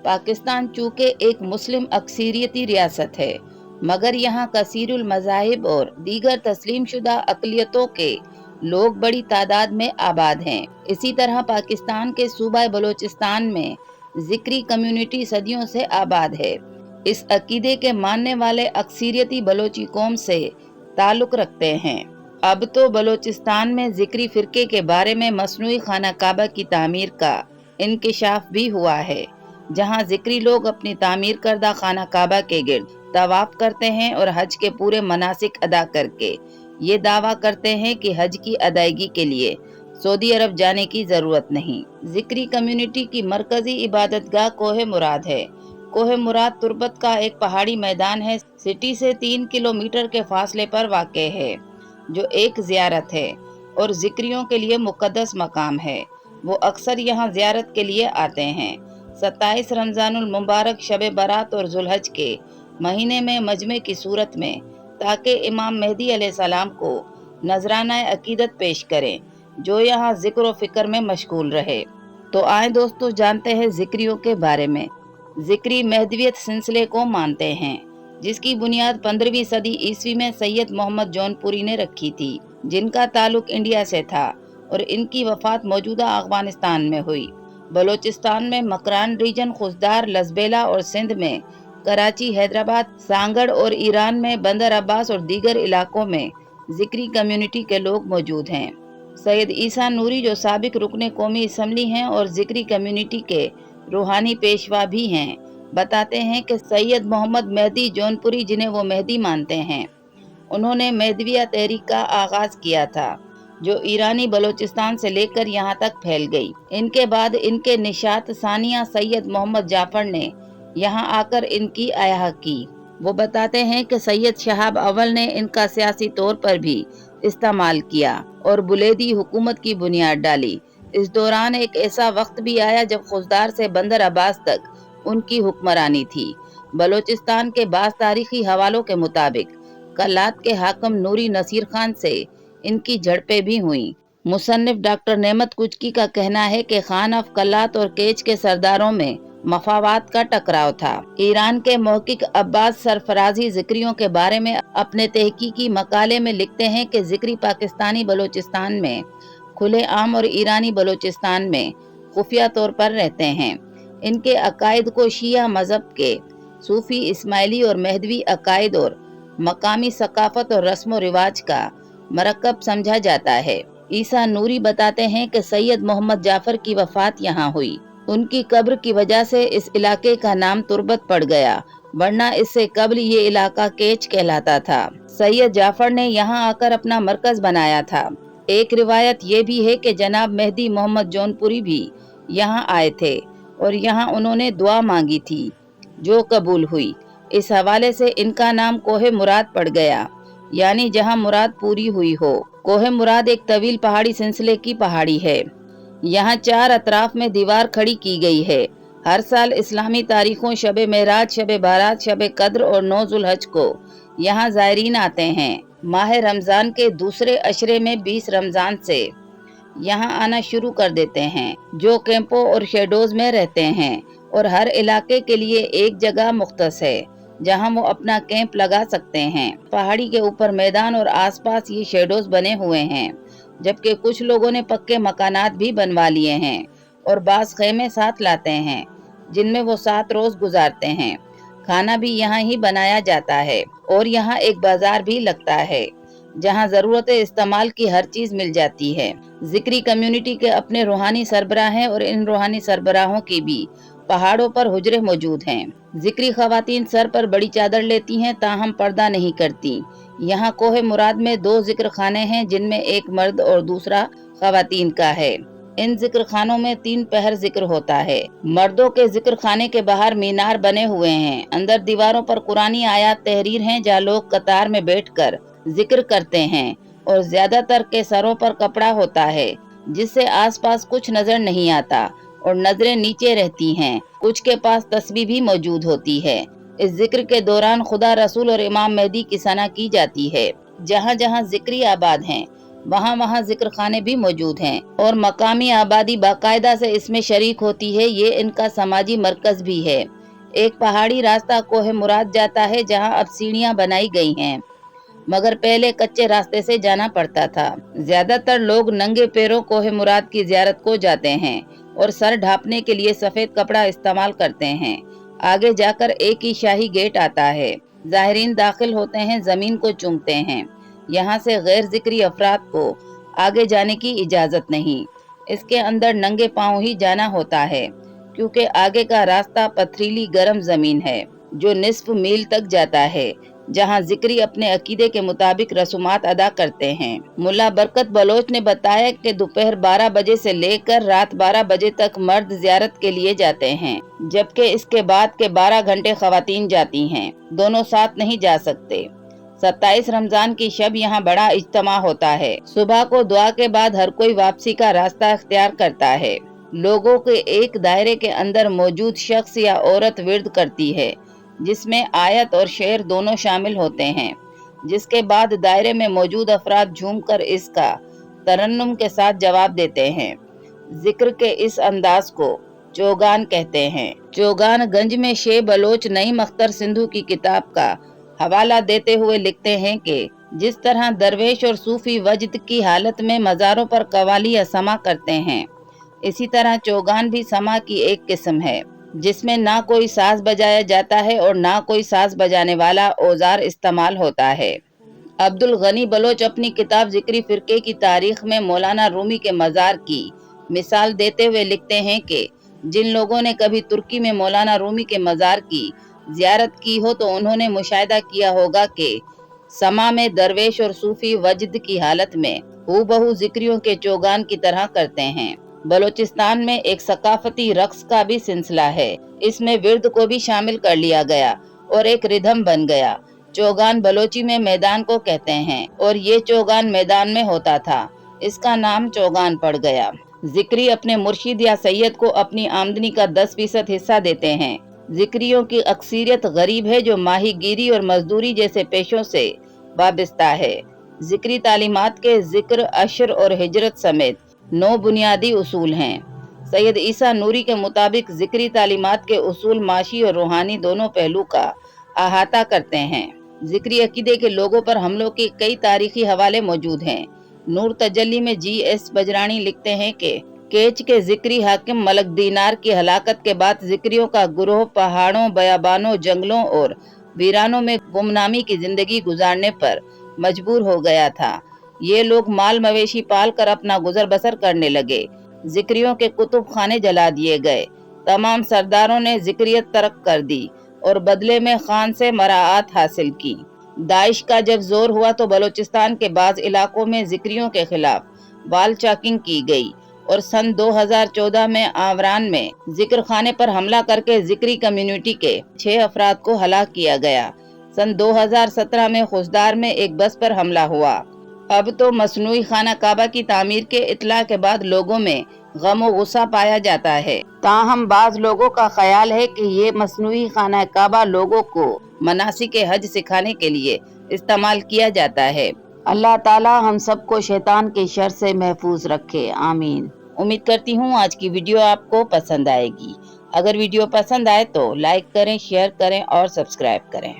पाकिस्तान चूँकि एक मुस्लिम अक्सरियती रियासत है, मगर यहाँ कसीरुल मज़ाहिब और दीगर तस्लीम शुदा अक़लियतों के लोग बड़ी तादाद में आबाद हैं। इसी तरह पाकिस्तान के सूबा बलोचिस्तान में ज़िक्री कम्युनिटी सदियों से आबाद है। इस अकीदे के मानने वाले अक्सरियती बलोची कौम से ताल्लुक़ रखते हैं। अब तो बलोचिस्तान में ज़िक्री फ़िरके के बारे में मसनूई खाना काबा की तामीर का इंकिशाफ भी हुआ है, जहाँ ज़िक्री लोग अपनी तामीर करदा खाना काबा के गिर्द तवाफ करते हैं और हज के पूरे मनासिक अदा करके ये दावा करते हैं कि हज की अदायगी के लिए सऊदी अरब जाने की ज़रूरत नहीं। ज़िक्री कम्युनिटी की मरकज़ी इबादतगाह कोहे मुराद है। कोहे मुराद तुर्बत का एक पहाड़ी मैदान है, सिटी से 3 किलोमीटर के फासले पर वाक़े है, जो एक ज़ियारत है और ज़िक्रियों के लिए मुक़द्दस मकाम है। वो अक्सर यहाँ ज़ियारत के लिए आते हैं। 27 रमज़ानुल मुबारक शब बारात और ज़ुलहज के महीने में मजमे की सूरत में, ताकि इमाम मेहदी अलैहिस्सलाम को नजराना अकीदत पेश करें, जो यहाँ ज़िक्र व फ़िक्र में मशगूल रहे। तो आए दोस्तों, जानते हैं ज़िक्रियों के बारे में। ज़िक्री महदवियत सिलसिले को मानते हैं, जिसकी बुनियाद 15वीं सदी ईस्वी में सैयद मोहम्मद जौनपुरी ने रखी थी, जिनका ताल्लुक इंडिया से था और इनकी वफ़ात मौजूदा अफ़गानिस्तान में हुई। बलोचिस्तान में मकरान रीजन, खुशदार, लजबेला और सिंध में कराची, हैदराबाद, सांगड़ और ईरान में बंदर अब्बास और दीगर इलाकों में ज़िक्री कम्युनिटी के लोग मौजूद हैं। सैयद ईसा नूरी, जो साबिक रुकने कौमी असम्बली हैं और ज़िक्री कम्युनिटी के रूहानी पेशवा भी हैं, बताते हैं कि सैयद मोहम्मद मेहदी जौनपुरी, जिन्हें वो मेहदी मानते हैं, उन्होंने मेहदविया तहरीक का आगाज़ किया था, जो ईरानी बलोचिस्तान से लेकर यहाँ तक फैल गई। इनके बाद इनके निशात सानिया सैयद मोहम्मद जाफर ने यहाँ आकर इनकी आयाह की। वो बताते हैं कि सैयद शहाब अव्वल ने इनका सियासी तौर पर भी इस्तेमाल किया और बुलेदी हुकूमत की बुनियाद डाली। इस दौरान एक ऐसा वक्त भी आया जब खुशदार से बंदर अब्बास तक उनकी हुक्मरानी थी। बलोचिस्तान के बाज़ तारीखी हवालों के मुताबिक कल्लात के हाकिम नूरी नसीर खान से इनकी झड़पें भी हुईं। मुसन्निफ डॉक्टर नेमत कुचकी का कहना है कि खान अफ कल्लात और केच के सरदारों में मफावात का टकराव था। ईरान के महक़िक़ अब्बास सरफराजी ज़िक्रियों के बारे में अपने तहकीकी मकाले में लिखते हैं कि ज़िक्री पाकिस्तानी बलोचिस्तान में खुले आम और ईरानी बलोचिस्तान में खुफिया तौर पर रहते हैं। इनके अकायद को शिया मज़हब के सूफ़ी, इस्माइली और मेहदवी अकायद और मकामी सकाफ़त और रस्म व रिवाज का मरकब समझा जाता है। ईसा नूरी बताते हैं कि सैयद मोहम्मद जाफर की वफ़ात यहाँ हुई। उनकी कब्र की वजह से इस इलाके का नाम तुर्बत पड़ गया, वरना इससे कब्ल ये इलाका केच कहलाता था। सैयद जाफर ने यहाँ आकर अपना मरकज बनाया था। एक रिवायत ये भी है कि जनाब मेहदी मोहम्मद जौनपुरी भी यहाँ आए थे और यहाँ उन्होंने दुआ मांगी थी, जो कबूल हुई। इस हवाले से इनका नाम कोहे मुराद पड़ गया, यानी जहाँ मुराद पूरी हुई हो। कोहे मुराद एक तवील पहाड़ी सिलसिले की पहाड़ी है। यहाँ 4 अतराफ में दीवार खड़ी की गई है। हर साल इस्लामी तारीखों शब मेराज, शब बारात, शब कद्र और 9 ज़ुलहज को यहाँ ज़ायरीन आते हैं। माह रमज़ान के दूसरे अशरे में 20 रमज़ान से यहाँ आना शुरू कर देते हैं, जो कैंपों और शेडोज़ में रहते हैं और हर इलाके के लिए एक जगह मुख्तस है जहाँ वो अपना कैंप लगा सकते हैं। पहाड़ी के ऊपर मैदान और आसपास ये शेडोज़ बने हुए हैं, जबकि कुछ लोगों ने पक्के मकानात भी बनवा लिए हैं और बाज़ ख़ैमे साथ लाते हैं, जिनमें वो 7 रोज़ गुजारते हैं। खाना भी यहाँ ही बनाया जाता है और यहाँ एक बाज़ार भी लगता है, जहाँ ज़रूरत इस्तेमाल की हर चीज़ मिल जाती है। ज़िक्री कम्युनिटी के अपने रूहानी सरबराह हैं और इन रूहानी सरबराहों की भी पहाड़ों पर हुजरे मौजूद हैं। ज़िक्री ख़वातीन सर पर बड़ी चादर लेती हैं, ताहम पर्दा नहीं करती। यहाँ कोहे मुराद में 2 ज़िक्र खाने हैं, जिनमें एक मर्द और दूसरा ख़वातीन का है। इन ज़िक्र खानों में 3 पहर ज़िक्र होता है। मर्दों के ज़िक्र खाने के बाहर मीनार बने हुए हैं। अंदर दीवारों पर कुरानी आयात तहरीर हैं, जहाँ लोग कतार में बैठकर ज़िक्र करते हैं और ज़्यादातर के सरों पर कपड़ा होता है, जिससे आसपास कुछ नज़र नहीं आता और नजरें नीचे रहती हैं। कुछ के पास तस्बीह भी मौजूद होती है। इस जिक्र के दौरान खुदा, रसूल और इमाम मेहदी की सना की जाती है। जहाँ जहाँ ज़िक्री आबाद हैं, वहाँ जिक्र खाने भी मौजूद हैं और मकामी आबादी बाकायदा से इसमें शरीक होती है। ये इनका समाजी मरकज भी है। एक पहाड़ी रास्ता कोहे मुराद जाता है, जहाँ अब सीढ़ियाँ बनाई गई हैं, मगर पहले कच्चे रास्ते से जाना पड़ता था। ज्यादातर लोग नंगे पैरों कोहे मुराद की जियारत को जाते हैं और सर ढांपने के लिए सफेद कपड़ा इस्तेमाल करते हैं। आगे जाकर एक ही शाही गेट आता है। ज़ाहिरीन दाखिल होते हैं, जमीन को चूमते हैं। यहाँ से गैर जिक्री अफराद को आगे जाने की इजाजत नहीं। इसके अंदर नंगे पांव ही जाना होता है, क्योंकि आगे का रास्ता पथरीली गर्म जमीन है जो निस्फ मील तक जाता है, जहां जिक्री अपने अकीदे के मुताबिक रसूमात अदा करते हैं। मुल्ला बरकत बलोच ने बताया कि दोपहर 12 बजे से लेकर रात 12 बजे तक मर्द जियारत के लिए जाते हैं, जबकि इसके बाद के 12 घंटे खवातीन जाती हैं। दोनों साथ नहीं जा सकते। 27 रमजान की शब यहाँ बड़ा इज्तिमा होता है। सुबह को दुआ के बाद हर कोई वापसी का रास्ता इख्तियार करता है। लोगों के एक दायरे के अंदर मौजूद शख्स या औरत विर्द करती है, जिसमें आयत और शेर दोनों शामिल होते हैं, जिसके बाद दायरे में मौजूद अफराद झूमकर इसका तरन्नुम के साथ जवाब देते हैं। जिक्र के इस अंदाज को चौगान कहते हैं। चौगान गंज में शे बलोच नईम अख्तर सिंधु की किताब का हवाला देते हुए लिखते हैं कि जिस तरह दरवेश और सूफी वजद की हालत में मज़ारों पर कवाली या समा करते हैं, इसी तरह चौगान भी समा की एक किस्म है, जिसमें ना कोई साज बजाया जाता है और ना कोई साज बजाने वाला औजार इस्तेमाल होता है। अब्दुल गनी बलोच अपनी किताब जिक्री फिरके की तारीख में मौलाना रूमी के मज़ार की मिसाल देते हुए लिखते हैं कि जिन लोगों ने कभी तुर्की में मौलाना रूमी के मज़ार की जियारत की हो, तो उन्होंने मुशाहिदा किया होगा कि समा में दरवेश और सूफी वजद की हालत में हूबहू जिक्रियों के चौगान की तरह करते हैं। बलोचिस्तान में एक सकाफती रक्स का भी सिलसिला है। इसमें विर्द को भी शामिल कर लिया गया और एक रिधम बन गया। चौगान बलोची में मैदान को कहते हैं और ये चौगान मैदान में होता था, इसका नाम चौगान पड़ गया। जिक्री अपने मुर्शिद या सैयद को अपनी आमदनी का 10% हिस्सा देते हैं। जिक्रियों की अक्सरियत गरीब है जो माहीगीरी और मजदूरी जैसे पेशों से वाबस्ता है। जिक्री तालीमात के जिक्र, अशर और हिजरत समेत 9 बुनियादी उसूल हैं। सैयद ईसा नूरी के मुताबिक जिक्री तालीमात के उसूल माशी और रूहानी दोनों पहलू का अहाता करते हैं। जिक्री अकीदे के लोगों पर हमलों के कई तारीखी हवाले मौजूद हैं। नूर तजल्ली में GS बजरानी लिखते हैं कि केच के जिक्री हाकिम मलक दीनार की हलाकत के बाद जिक्रियों का गुरोह पहाड़ों, बयाबानों, जंगलों और वीरानों में गुमनामी की जिंदगी गुजारने पर मजबूर हो गया था। ये लोग माल मवेशी पाल कर अपना गुजर बसर करने लगे। जिक्रियों के कुतुब खाने जला दिए गए। तमाम सरदारों ने जिक्रियत तरक कर दी और बदले में खान से मराआत हासिल की। दाइश का जब जोर हुआ तो बलोचिस्तान के बाज़ इलाकों में जिक्रियों के खिलाफ वाल चाकिंग की गई और सन 2014 में आवरान में जिक्र खाने पर हमला करके जिक्री कम्युनिटी के 6 अफराद को हलाक किया गया। सन 2017 में खुशदार में एक बस पर हमला हुआ। अब तो मसनूई खाना काबा की तामीर के इतला के बाद लोगों में गम और गुस्सा पाया जाता है। ताहम बाज लोगों का ख्याल है कि ये मसनूई खाना काबा लोगों को मनासिक हज सिखाने के लिए इस्तेमाल किया जाता है। अल्लाह ताला हम सबको शैतान के शर से महफूज रखे, आमीन। उम्मीद करती हूँ आज की वीडियो आपको पसंद आएगी। अगर वीडियो पसंद आए तो लाइक करें, शेयर करें और सब्सक्राइब करें।